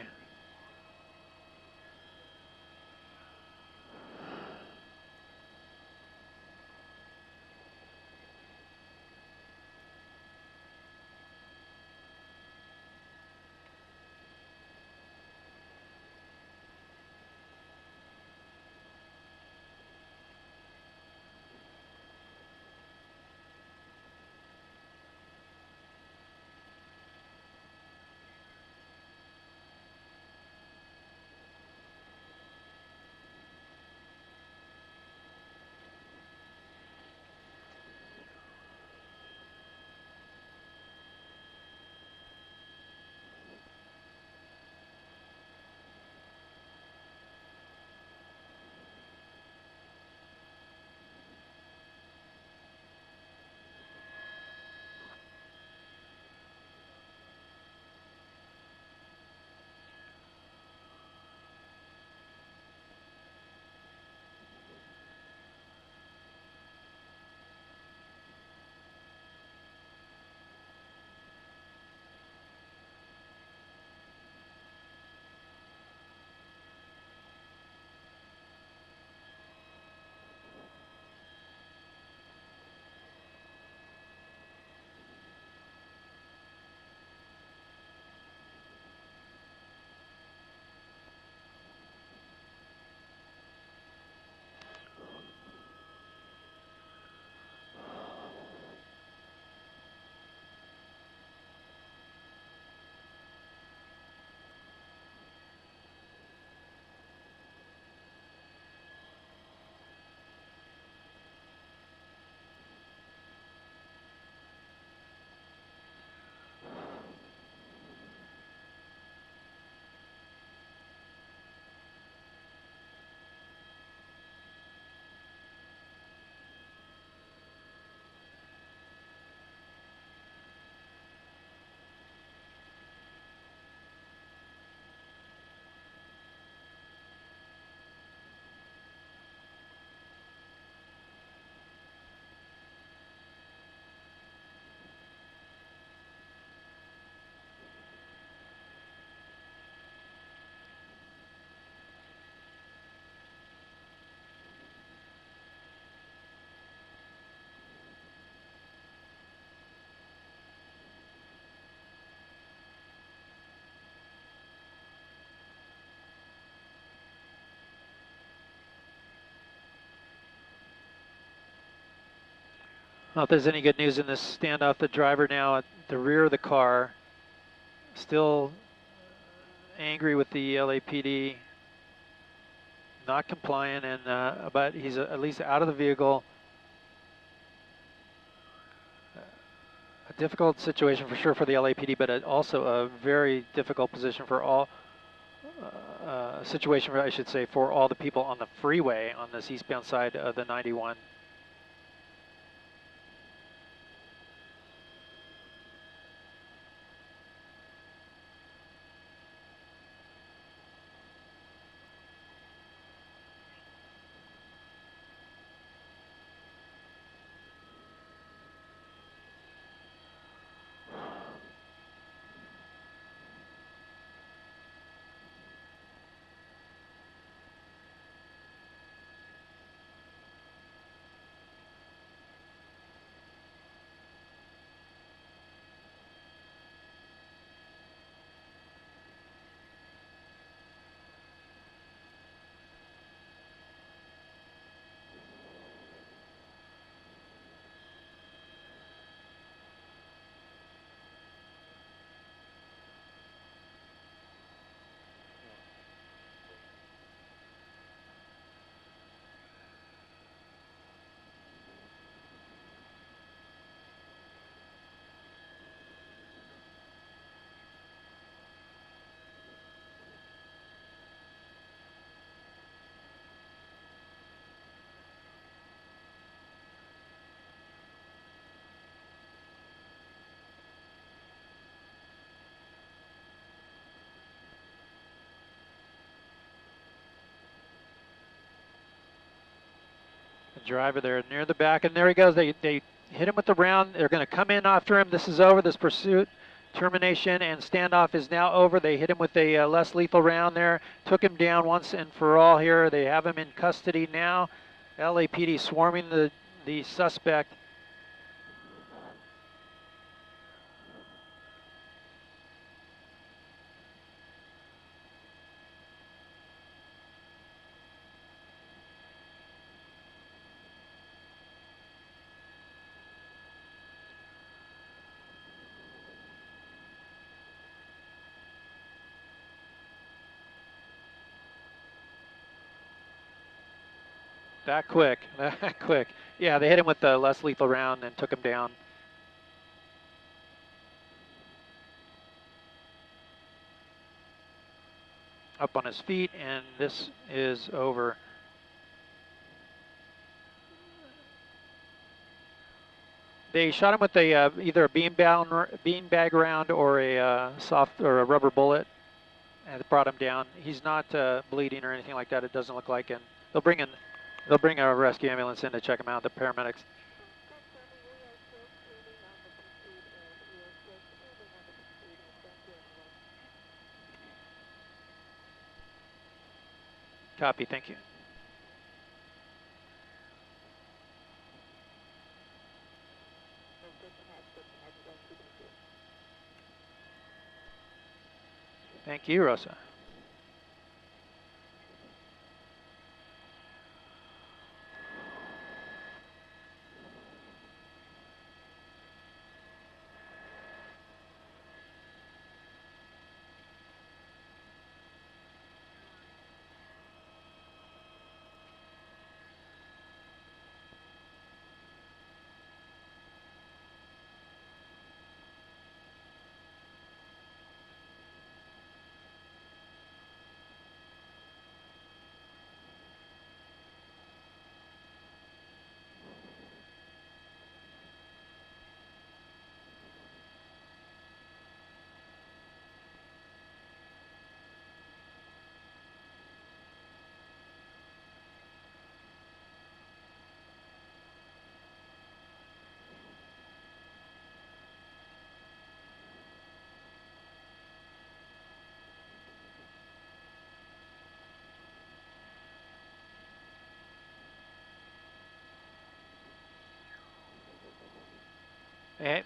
Well, if there's any good news in this standoff, the driver now at the rear of the car, still angry with the LAPD, not compliant, and but he's at least out of the vehicle. A difficult situation for sure for the LAPD, but also a very difficult position for all, situation, I should say, for all the people on the freeway on this eastbound side of the 91. Driver there near the back, and there he goes. They hit him with the round. They're going to come in after him. This is over. This pursuit termination and standoff is now over. They hit him with a less lethal round there, took him down once and for all here. They have him in custody now. LAPD swarming the suspect. That quick, that quick. Yeah, they hit him with the less lethal round and took him down. Up on his feet, and this is over. They shot him with a either a beanbag round or a soft or a rubber bullet, and it brought him down. He's not bleeding or anything like that. It doesn't look like, and they'll bring a rescue ambulance in to check him out, the paramedics. Copy, thank you. Thank you, Rosa.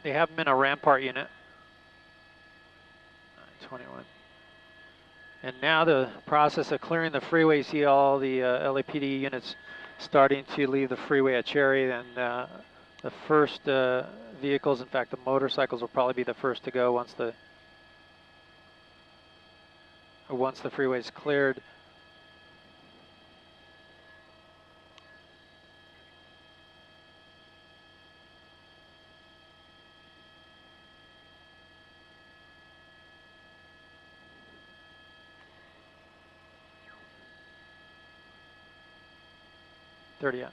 They have him in a Rampart unit. 21. And now the process of clearing the freeway, you see all the LAPD units starting to leave the freeway at Cherry, and the first vehicles. In fact, the motorcycles will probably be the first to go once the freeway's cleared. Yeah.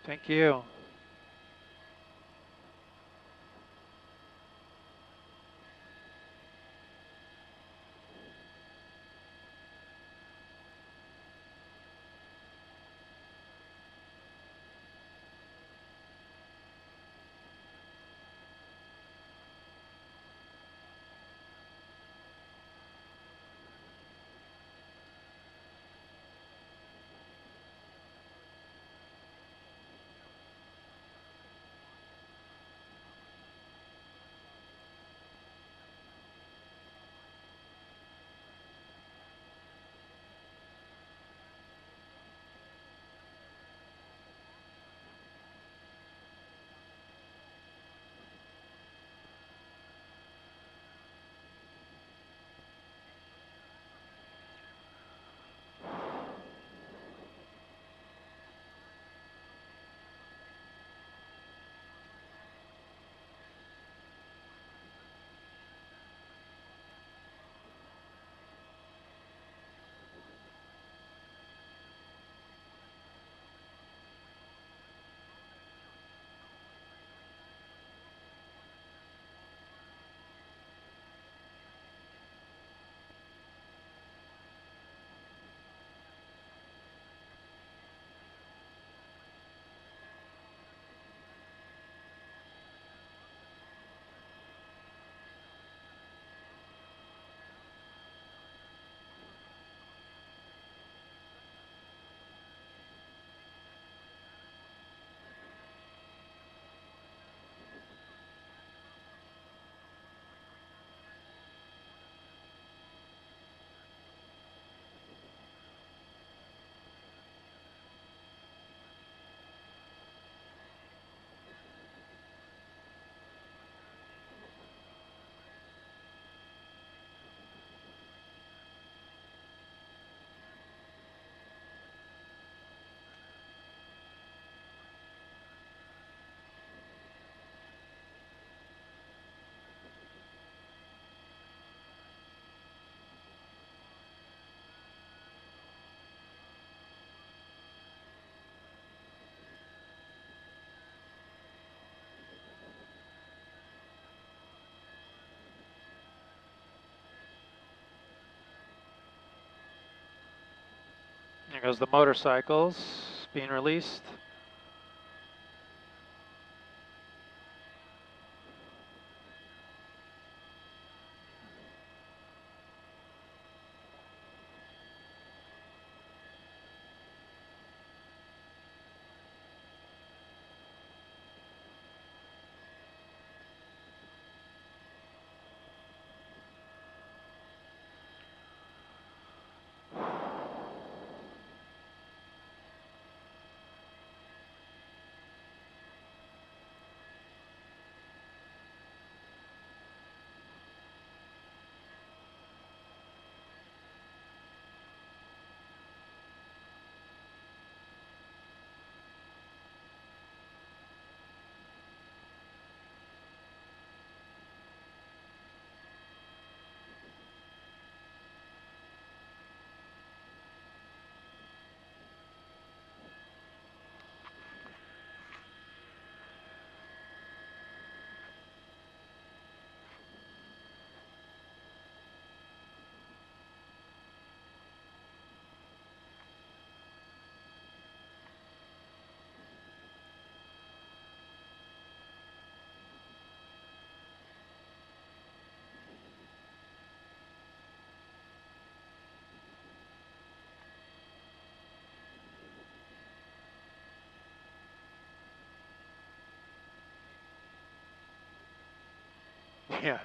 Thank you. There goes the motorcycles being released. Yeah.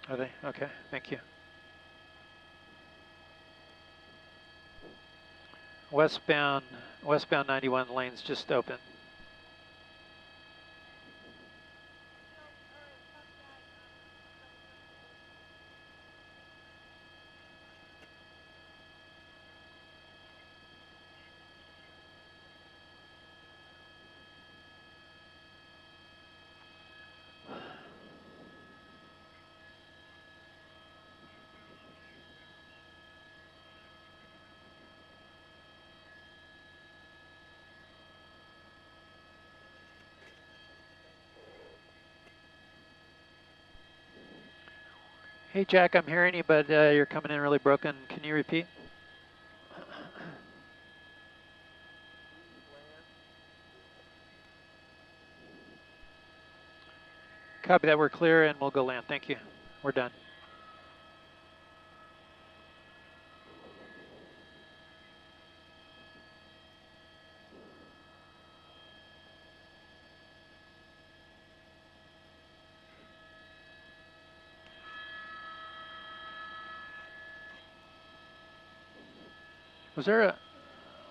Are they? Okay, thank you. Westbound 91 lanes just open. Hey Jack, I'm hearing you, but you're coming in really broken. Can you repeat? Copy that, we're clear and we'll go land. Thank you. We're done.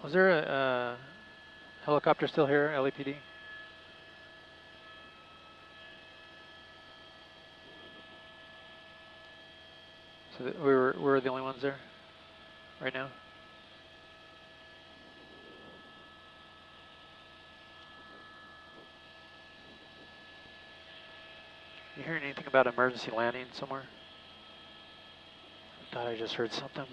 Was there a helicopter still here, LAPD? So that we're the only ones there right now? You hearing anything about emergency landing somewhere? I thought I just heard something.